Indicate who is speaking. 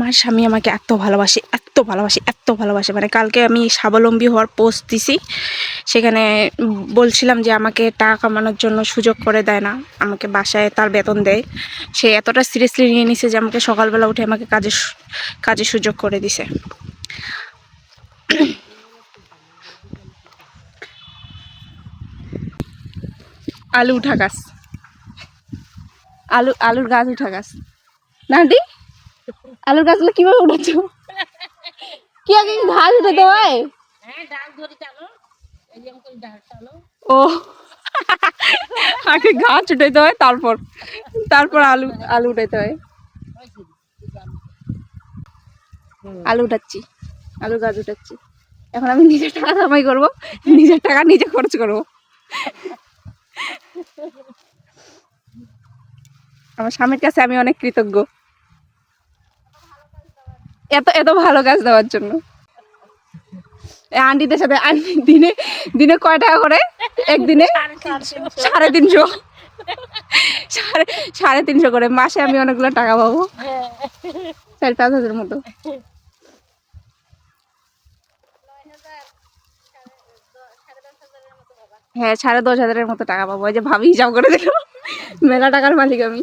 Speaker 1: আমার স্বামী আমাকে এত ভালোবাসে, এত ভালোবাসে, এত ভালোবাসে, মানে কালকে আমি স্বাবলম্বী হওয়ার পোস্ট দিছি, সেখানে বলছিলাম যে আমাকে টাকা কামানোর জন্য সুযোগ করে দেয় না, আমাকে বাসায় তার বেতন দেয়। সে এতটা সিরিয়াসলি নিয়ে নিছে যে আমাকে সকালবেলা উঠে আমাকে কাজে সুযোগ করে দিছে। আলু উঠা গাছ, আলুর গাছ উঠা গাছ না আন্টি? আলুর গাছগুলো কিভাবে উঠেছো? কি আগে ঘাস উঠাতে হয়? ও আগে গাছ উঠাইতে হয়, তারপর আলু উঠাইতে হয়। আলু উঠাচ্ছি, আলু গাছ উঠাচ্ছি। এখন আমি নিজের টাকা কামাই করবো, নিজের টাকা নিজে খরচ করবো। আমার স্বামীর কাছে আমি অনেক কৃতজ্ঞ, এত এত ভালো কাজ দেওয়ার জন্য। আন্টিদের সাথে আন্টি দিনে কয় টাকা করে? একদিনে 350, 350 করে। মাসে আমি অনেকগুলো টাকা পাবো, 4-5 হাজার মতো। হ্যাঁ, 10,500 মতো টাকা পাবো। ওই যে ভাবি হিসাব করে দিল, মেলা টাকার মালিক আমি।